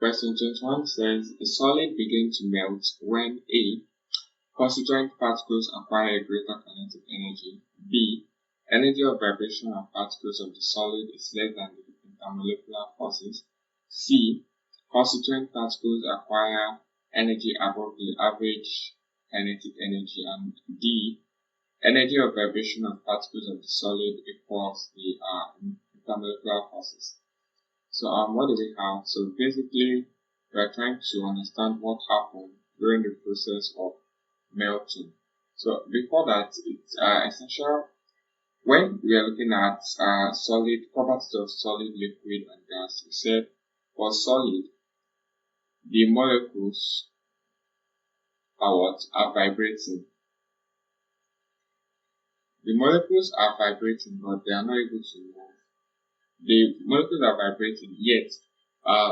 Question 21 says a solid begins to melt when A. Constituent particles acquire a greater kinetic energy. B. Energy of vibration of particles of the solid is less than the intermolecular forces. C. Constituent particles acquire energy above the average kinetic energy. And D. Energy of vibration of particles of the solid equals the intermolecular forces. So what do we have? So basically, we are trying to understand what happened during the process of melting. So before that, it's essential when we are looking at solid properties of solid, liquid, and gas. We said for solid, the molecules are vibrating. The molecules are vibrating, but they are not able to move. The molecules are vibrating, yet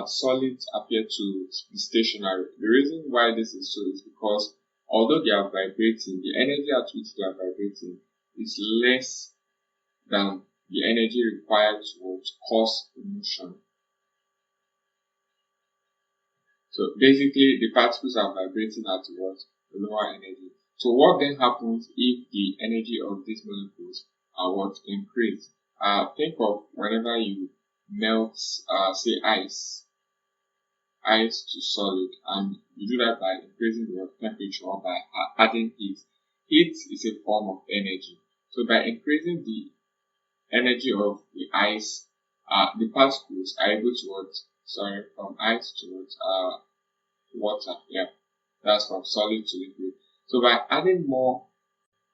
solids appear to be stationary. The reason why this is so is because although they are vibrating, the energy at which they are vibrating is less than the energy required to cause the motion. So basically, the particles are vibrating at what? The lower energy. So what then happens if the energy of these molecules are increased? Think of whenever you melt, say ice to solid, and you do that by increasing the temperature or by adding heat. Heat is a form of energy. So by increasing the energy of the ice, the particles are able to from ice to water. Yeah, that's from solid to liquid. So by adding more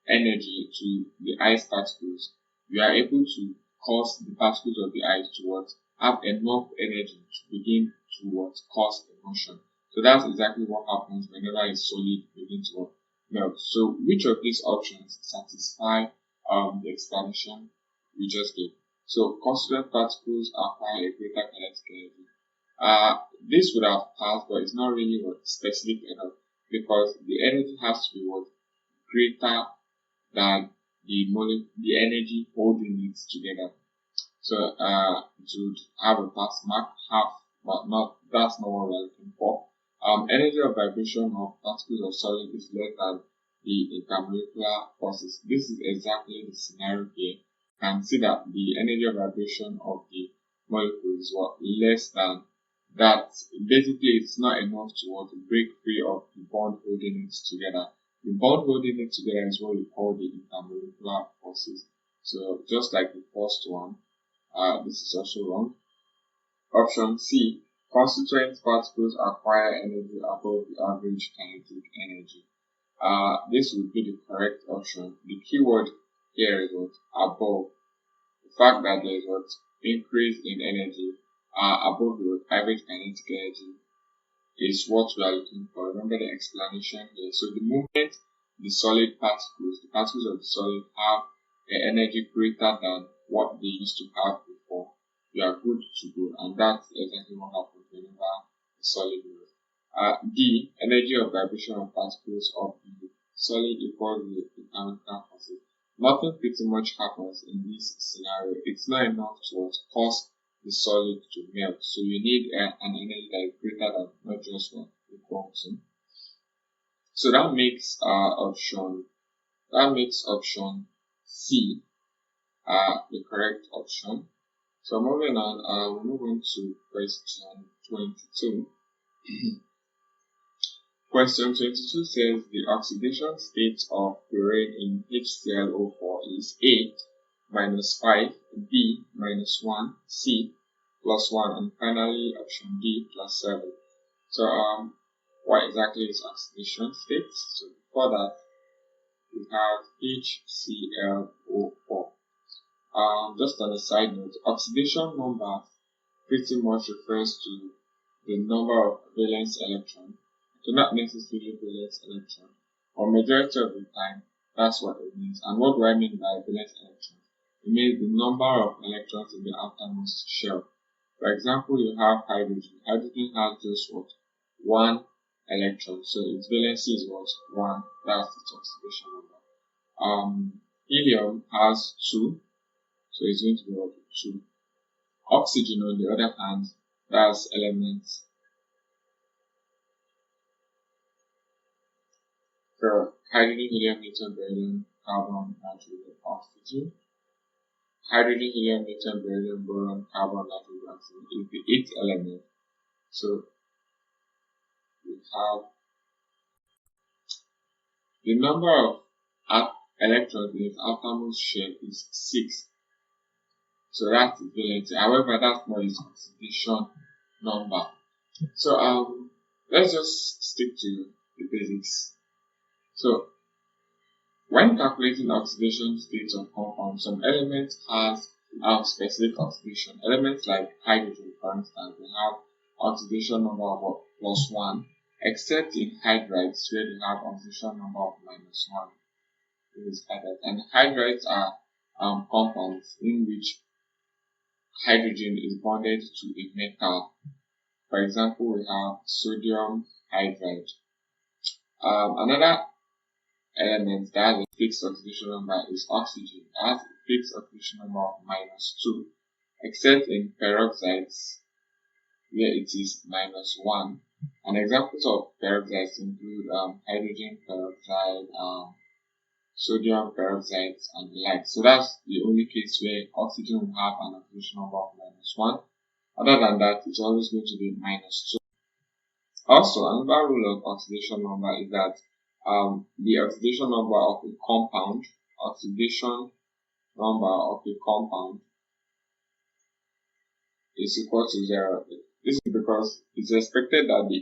energy to the ice particles, you are able to cause the particles of the ice to have enough energy to begin to cause a motion. So that's exactly what happens whenever a solid begins to melt. So which of these options satisfy the explanation we just gave? So constituent particles acquire a greater kinetic energy. This would have passed, but it's not really specific enough because the energy has to be greater than the energy holding it together. So it would have a pass mark, half, but that's not what we're looking for. Energy of vibration of particles of solid is less than the intermolecular forces. This is exactly the scenario here. You can see that the energy of vibration of the molecules is less than that. Basically, it's not enough to break free of the bond holding it together. The bond holding it together is what we call the intermolecular forces. So just like the first one, this is also wrong. Option C, constituent particles acquire energy above the average kinetic energy. This would be the correct option. The keyword here is above. The fact that there is increase in energy above the average kinetic energy is what we are looking for. Remember the explanation here. So the moment the solid particles, the particles of the solid have an energy greater than what they used to have before, you are good to go. And that's exactly what happens whenever the solid moves. D, energy of vibration of particles of the solid equals the intermolecular forces. Nothing pretty much happens in this scenario. It's not enough to cause the solid to melt. So you need an energy that is greater than not just equal to. So that makes option C the correct option. So moving on, we'll move on to question 22. Question 22 says the oxidation state of chlorine in HClO4 is A -5, B -1, C +1, and finally option D +7. So what exactly is oxidation state? So before that, we have HClO4. Just on a side note, oxidation number pretty much refers to the number of valence electrons. So not necessarily valence electron, or majority of the time, that's what it means. And what do I mean by valence electron? It means the number of electrons in the outermost shell. For example, you have hydrogen. Hydrogen has just one electron, so its valency is 1. That's its oxidation number. Helium has 2, so it's going to be 2. Oxygen, on the other hand, that's element So hydrogen, helium, neutron, beryllium, carbon, nitrogen, oxygen. Hydrogen, helium, neutron, beryllium, boron, carbon, nitrogen, oxygen is the eighth element. So we have the number of electrons in its outermost shell is 6. So that's the valence. However, that's not its oxidation number. So let's just stick to the basics. So when calculating oxidation states of compounds, some elements have specific oxidation. Elements like hydrogen, for instance, they have oxidation number of +1, except in hydrides where they have oxidation number of -1. And hydrides are compounds in which hydrogen is bonded to a metal. For example, we have sodium hydride. Another element that has a fixed oxidation number is oxygen. It has a fixed oxidation number of -2, except in peroxides where it is -1. And examples of peroxides include hydrogen peroxide, sodium peroxide, and the like. So that's the only case where oxygen will have an oxidation number of -1. Other than that, it's always going to be -2. Also, another rule of oxidation number is that the oxidation number of a compound, is equal to 0. This is because it's expected that the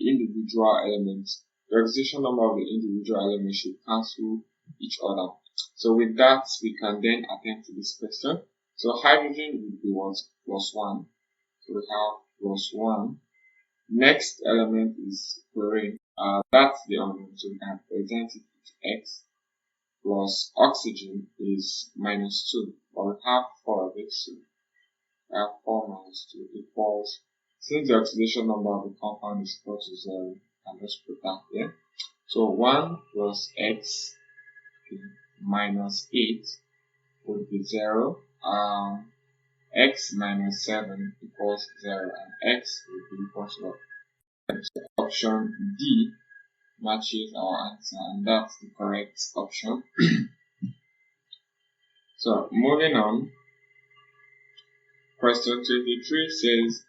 oxidation number of the individual elements should cancel each other. So with that, we can then attend to this question. So hydrogen would be what? +1. So we have +1. Next element is chlorine. That's the unknown, so we can present it with X, plus oxygen is -2. But we have 4 of it, so we have 4 minus 2 equals, since the oxidation number of the compound is equal to 0, we can just put that here. So 1 plus X minus 8 would be 0. X minus 7 equals 0, and X would be equal to 1. So option D matches our answer, and that's the correct option. So moving on, question 23 says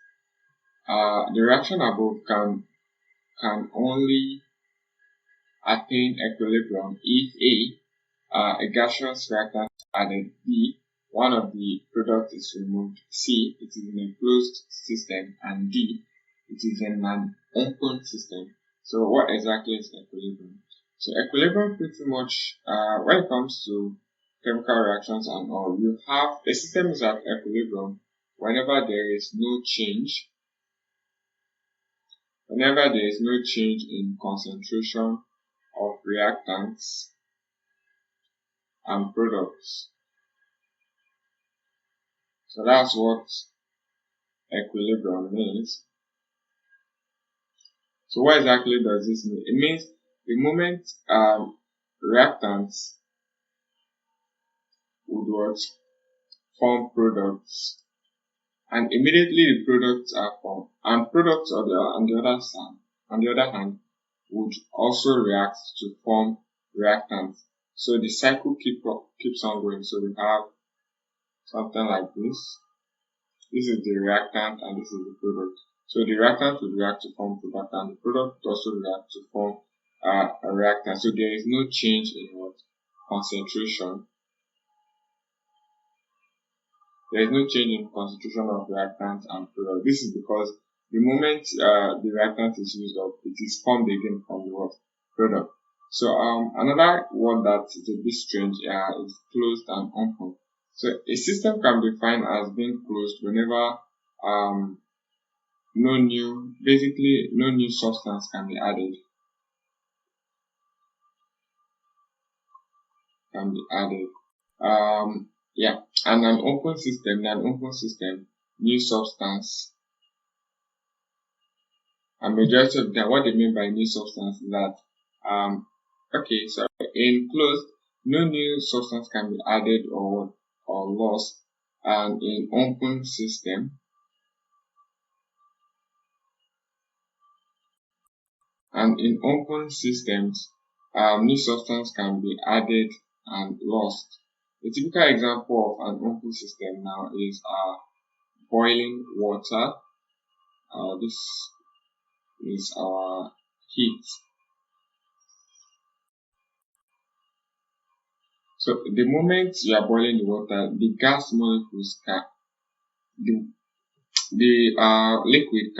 the reaction above can only attain equilibrium if a gaseous reactant is added, B, one of the products is removed, C, it is in a closed system, and D, it is in an open system. So what exactly is equilibrium? So equilibrium pretty much, when it comes to chemical reactions and all, you have a system is at equilibrium whenever there is no change in concentration of reactants and products. So that's what equilibrium means. So what exactly does this mean? It means the moment reactants would form products, and immediately the products are formed, and products on the other hand would also react to form reactants. So the cycle keeps on going. So we have something like this. This is the reactant and this is the product. So the reactant would react to form product, and the product would also react to form a reactant. So there is no change in concentration. There is no change in concentration of reactant and product. This is because the moment the reactant is used up, it is formed again from the product. So another word that is a bit strange is closed and open. So a system can be defined as being closed whenever no new substance can be added. And an open system, new substance. And majority of the time, what they mean by new substance is that so in closed, no new substance can be added or lost, and in open system, new substance can be added and lost. A typical example of an open system now is boiling water. This is our heat. So the moment you are boiling the water, the gas molecules the liquid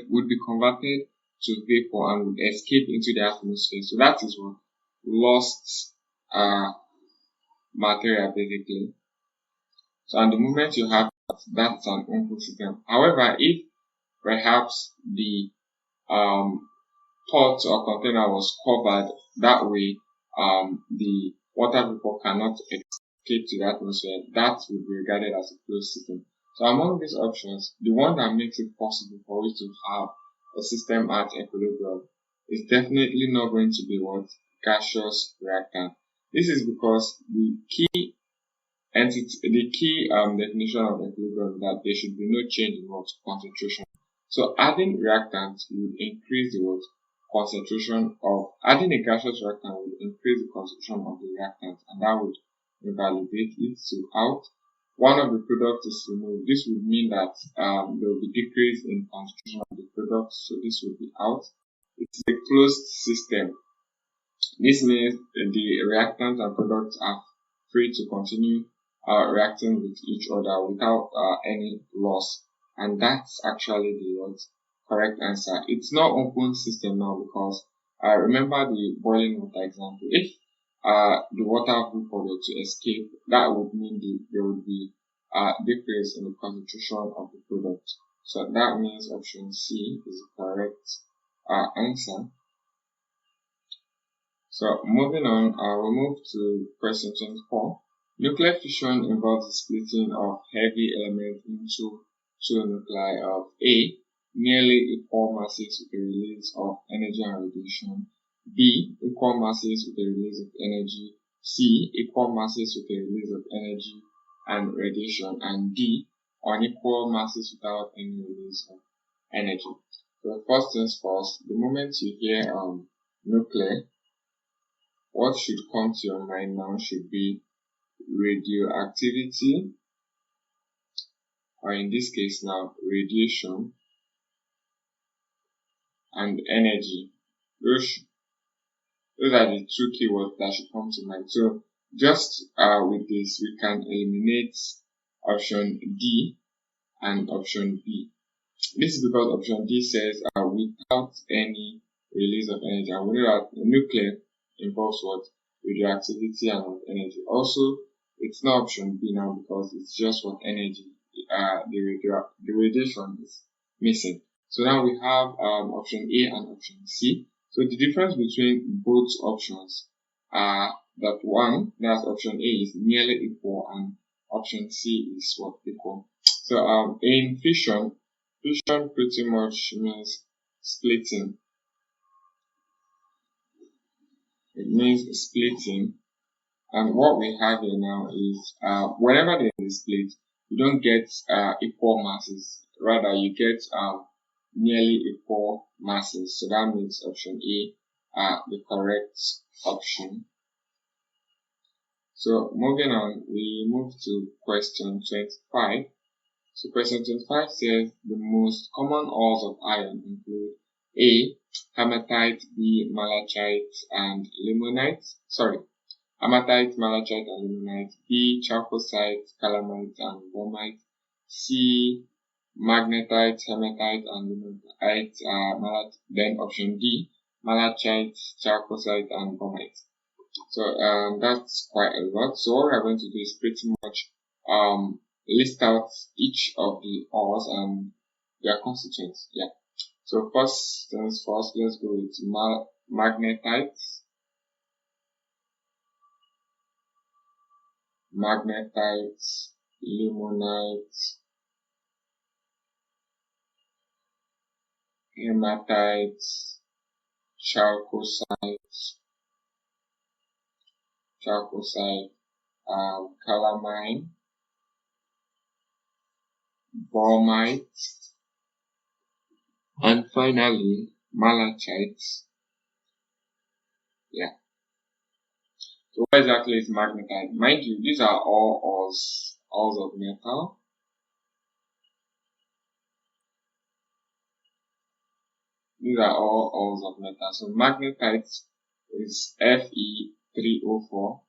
would be converted to vapor and would escape into the atmosphere. So that is what lost material basically. So and the moment you have that, that's an open system. However, if perhaps the pot or container was covered, that way the water vapor cannot escape to the atmosphere, that would be regarded as a closed system. So among these options, the one that makes it possible for us to have a system at equilibrium is definitely not going to be what? Gaseous reactant. This is because the key definition of equilibrium is that there should be no change in what? Concentration. So adding reactants would increase the what? Concentration of, adding a gaseous reactant would increase the concentration of the reactant, and that would invalidate it. So out, one of the products is removed. This would mean that there will be decrease in concentration of the product, so this will be out. It's a closed system. This means the reactants and products are free to continue reacting with each other without any loss, and that's actually the correct answer. It's not open system now because remember the boiling water example. If the water vapor were to escape, that would mean there would be decrease in the concentration of the product. So that means option C is the correct answer. So moving on, we'll move to question 24. Nuclear fission involves the splitting of heavy elements into two nuclei of A, nearly equal masses with the release of energy and radiation, B, equal masses with the release of energy, C, equal masses with the release of energy and radiation, and D, unequal masses without any release of energy. So first things first, the moment you hear nuclear, what should come to your mind now should be radioactivity, or in this case now radiation, and energy. Those are the two keywords that should come to mind. So just with this, we can eliminate option D and option B. This is because option D says without any release of energy, and we know that nuclear involves what? Radioactivity and what? Energy. Also, it's not option B now because it's just what? Energy. The radiation is missing. So now we have option A and option C. So the difference between both options are that that's option A is nearly equal and option C is what? Equal. So in fission pretty much means splitting. It means splitting. And what we have here now is whenever there is a split, you don't get equal masses. Rather, you get nearly equal masses. So that makes option A the correct option. So moving on, we move to question 25. So question 25 says the most common ores of iron include A, hematite, B, malachite and limonite. Hematite, malachite and limonite. B, chalcocite, calamite and boehmite. C, magnetite, hematite and limonite. Then option D, malachite, chalcocite and boehmite. So that's quite a lot. So what we're going to do is pretty much list out each of the ores and their constituents. Yeah. So first things first, let's go with magnetite, limonite, hematite, chalcocite, calamine, boehmite, and finally malachite Yeah. So what exactly is magnetite? Mind you, these are all ores of metal. These are all ores of metal. So magnetite is Fe3O4.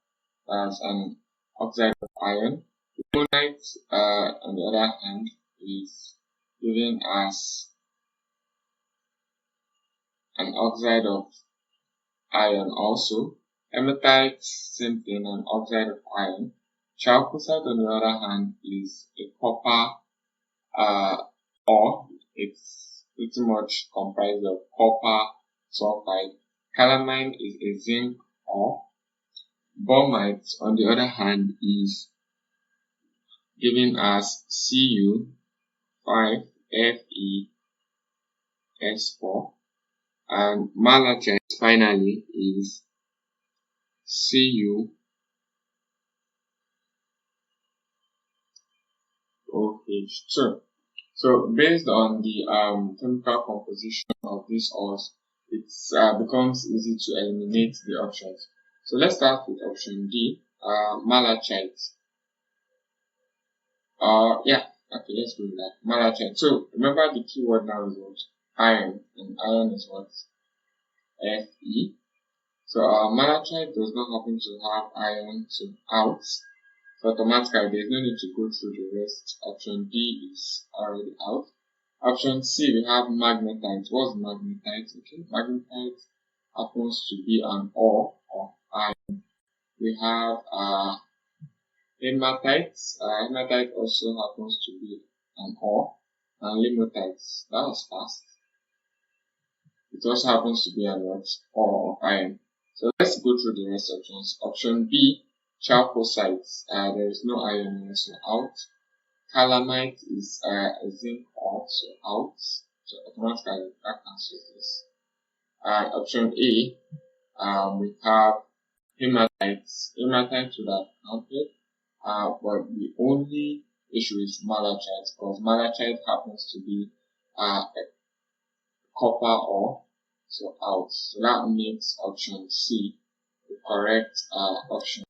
That's an oxide of iron. Limonite, on the other hand, is given as an oxide of iron also. Hematite, same thing, an oxide of iron. Chalcocite, on the other hand, is a copper ore. It's pretty much comprised of copper sulfide. Calamine is a zinc ore. Boehmite, on the other hand, is given as Cu5FeS4, and malachite finally is CuOH2. So based on the chemical composition of these ores, it becomes easy to eliminate the options. So let's start with option D, malachite. Okay, let's go with that. Malachite. So remember the keyword now is what? Iron, and iron is what? Fe. So malachite does not happen to have iron, so out. So automatically there's no need to go through the rest. Option D is already out. Option C, we have magnetite. What's magnetite? Okay, magnetite happens to be an ore of iron. We have hematite. Hematite also happens to be an ore. And limonite, that was fast. It also happens to be an ore of iron. So let's go through the rest options. Option B, chalcocite. There is no iron here, so out. Calamite is a zinc ore, so out. So automatically that cancels this. Option A, we have hematite. Hematite would have counted, but the only issue is malachite, because malachite happens to be a copper ore, so out. So that makes option C the correct option.